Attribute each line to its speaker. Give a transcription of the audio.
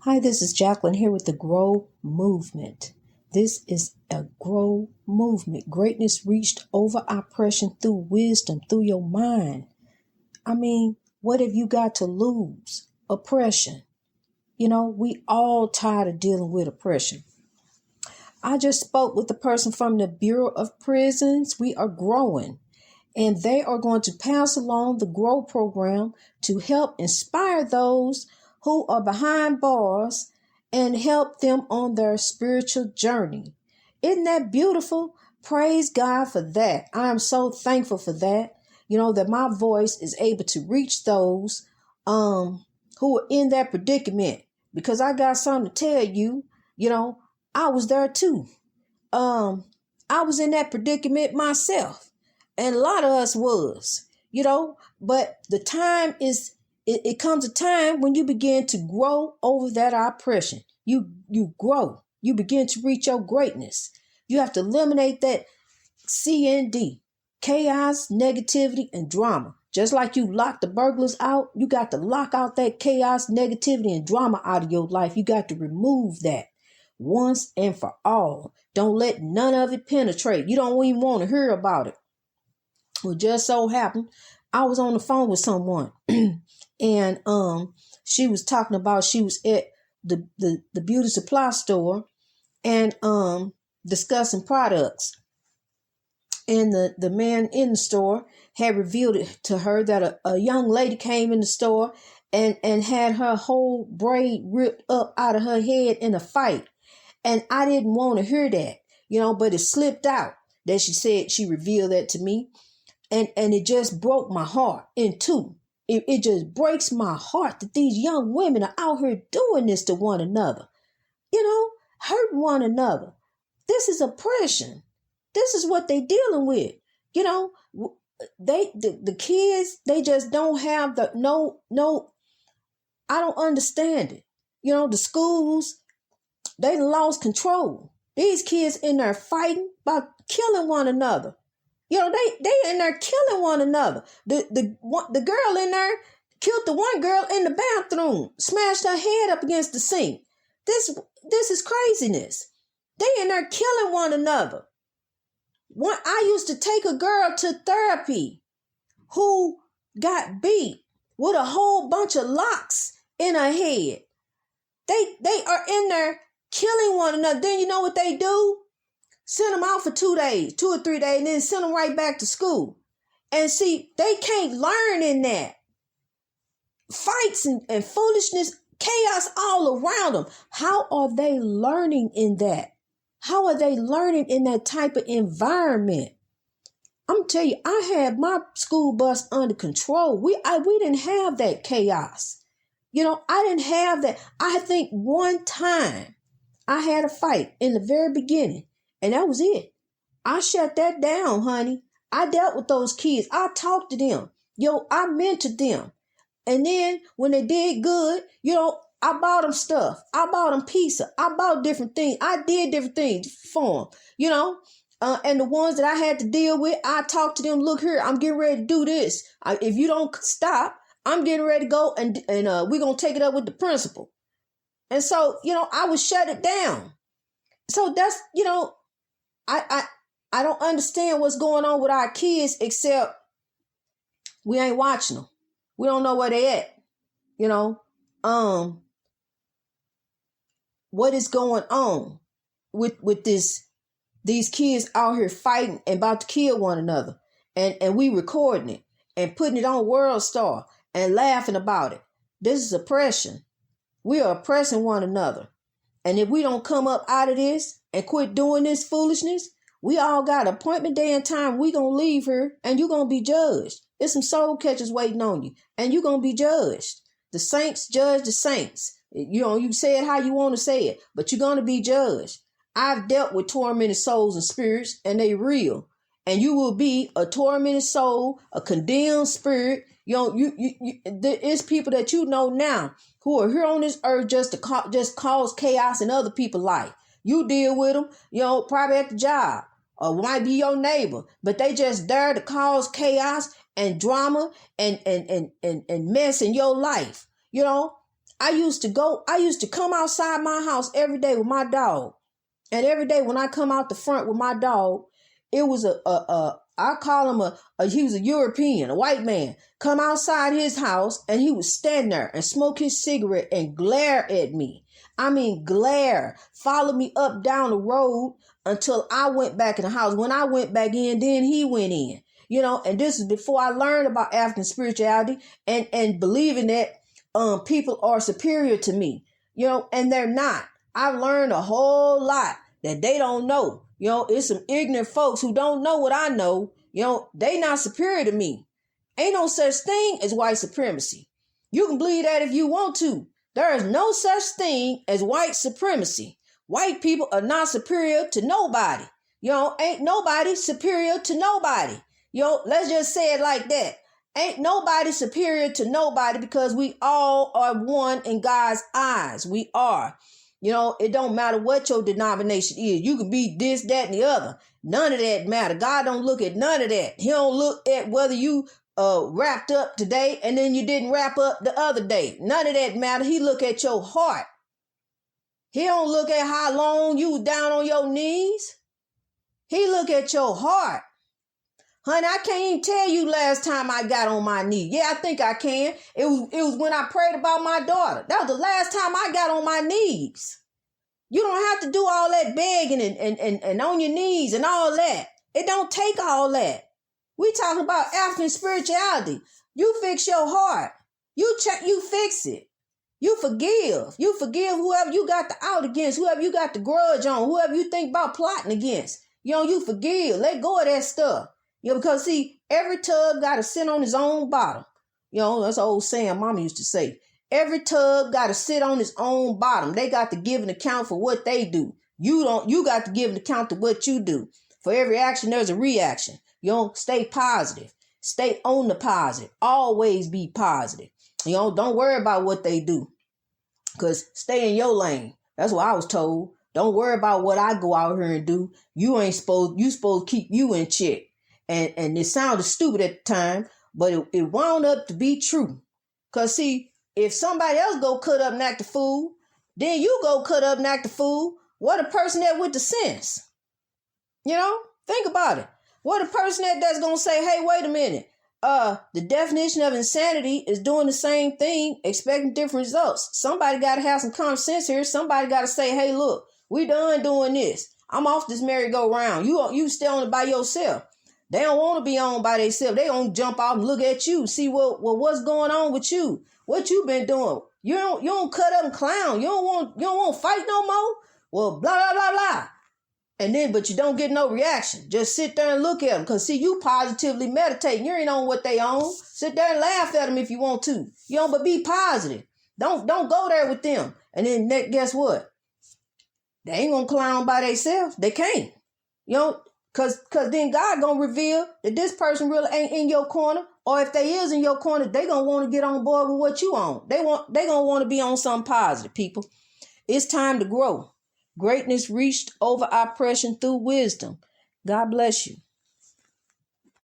Speaker 1: Hi, this is Jacqueline here with the Grow Movement. This is a Grow Movement. Greatness reached over oppression through wisdom, through your mind. What have you got to lose? Oppression. We all tired of dealing with oppression. I just spoke with the person from the Bureau of Prisons. We are growing, and they are going to pass along the Grow program to help inspire those who are behind bars and help them on their spiritual journey. Isn't that beautiful? Praise God for that. I am so thankful for that. That my voice is able to reach those who are in that predicament, because I got something to tell you. I was there too. I was in that predicament myself, and a lot of us was, but the time is, it comes a time when you begin to grow over that oppression. You grow. You begin to reach your greatness. You have to eliminate that CND, chaos, negativity, and drama. Just like you lock the burglars out, you got to lock out that chaos, negativity, and drama out of your life. You got to remove that once and for all. Don't let none of it penetrate. You don't even want to hear about it. Well, just so happened, I was on the phone with someone and she was talking about, she was at the beauty supply store and discussing products. And the man in the store had revealed it to her that a young lady came in the store and had her whole braid ripped up out of her head in a fight. And I didn't want to hear that, but it slipped out that she said, she revealed that to me. And it just broke my heart in two. It just breaks my heart that these young women are out here doing this to one another, hurting one another. This is oppression. This is what they dealing with. The kids, they just don't have I don't understand it. The schools, they lost control. These kids in there fighting about killing one another. They in there killing one another. The girl in there killed the one girl in the bathroom, smashed her head up against the sink. This is craziness. They in there killing one another. I used to take a girl to therapy who got beat with a whole bunch of locks in her head. They are in there killing one another. Then you know what they do? Send them out for 2 days, 2 or 3 days, and then send them right back to school. And see, they can't learn in that. Fights and foolishness, chaos all around them. How are they learning in that? How are they learning in that type of environment? I'm going to tell you, I had my school bus under control. We didn't have that chaos. I didn't have that. I think one time I had a fight in the very beginning, and that was it. I shut that down, honey. I dealt with those kids. I talked to them. I mentored them. And then when they did good, I bought them stuff. I bought them pizza. I bought different things. I did different things for them, and the ones that I had to deal with, I talked to them. Look here, I'm getting ready to do this. If you don't stop, I'm getting ready to go and we're going to take it up with the principal. And so, I would shut it down. So that's, I don't understand what's going on with our kids, except we ain't watching them. We don't know where they at, what is going on with these kids out here fighting and about to kill one another, and we recording it and putting it on World Star and laughing about it. This is oppression. We are oppressing one another. And if we don't come up out of this and quit doing this foolishness, we all got an appointment day and time. We gonna leave here and you're gonna be judged. There's some soul catchers waiting on you, and you're gonna be judged. The saints judge the saints. You say it how you want to say it, but you're gonna be judged. I've dealt with tormented souls and spirits, and they real. And you will be a tormented soul, a condemned spirit. It's people that now who are here on this earth just to just cause chaos in other people's life. You deal with them, probably at the job, or might be your neighbor, but they just there to cause chaos and drama and mess in your life. I used to come outside my house every day with my dog. And every day when I come out the front with my dog, it was I call him he was a European, a white man, come outside his house and he would stand there and smoke his cigarette and glare at me. I mean, glare, follow me up down the road until I went back in the house. When I went back in, then he went in, and this is before I learned about African spirituality and believing that people are superior to me, and they're not. I've learned a whole lot that they don't know. It's some ignorant folks who don't know what I know. They not superior to me. Ain't no such thing as white supremacy. You can believe that if you want to. There is no such thing as white supremacy. White people are not superior to nobody. Ain't nobody superior to nobody. Let's just say it like that. Ain't nobody superior to nobody because we all are one in God's eyes. We are. It don't matter what your denomination is. You can be this, that, and the other. None of that matter. God don't look at none of that. He don't look at whether you wrapped up today and then you didn't wrap up the other day. None of that matter. He look at your heart. He don't look at how long you was down on your knees. He look at your heart. Honey, I can't even tell you last time I got on my knee. Yeah, I think I can. It was when I prayed about my daughter. That was the last time I got on my knees. You don't have to do all that begging and on your knees and all that. It don't take all that. We talking about African spirituality. You fix your heart. You fix it. You forgive. You forgive whoever you got the out against, whoever you got the grudge on, whoever you think about plotting against. You forgive. Let go of that stuff. Because see, every tub got to sit on his own bottom. That's an old saying Mama used to say. Every tub got to sit on its own bottom. They got to give an account for what they do. You got to give an account to what you do. For every action, there's a reaction. Stay positive. Stay on the positive. Always be positive. Don't worry about what they do. Because stay in your lane. That's what I was told. Don't worry about what I go out here and do. You supposed to keep you in check. And it sounded stupid at the time, but it wound up to be true. Because, see, if somebody else go cut up and act a fool, then you go cut up and act a fool. What a person that with the sense. Think about it. What a person that's going to say, hey, wait a minute. The definition of insanity is doing the same thing, expecting different results. Somebody got to have some common sense here. Somebody got to say, hey, look, we done doing this. I'm off this merry-go-round. You stay on it by yourself. They don't want to be on by themselves. They don't jump out and look at you, see what's going on with you, what you been doing. You don't cut up and clown. You don't want to fight no more. Well, blah blah blah blah. And then, but you don't get no reaction. Just sit there and look at them, cause see, you positively meditating. You ain't on what they own. Sit there and laugh at them if you want to. But be positive. Don't go there with them. And then guess what? They ain't gonna clown by themselves. They can't. Cause then God gonna reveal that this person really ain't in your corner, or if they is in your corner, they gonna want to get on board with what you on. They gonna want to be on something positive, people. It's time to grow. Greatness reached over oppression through wisdom. God bless you.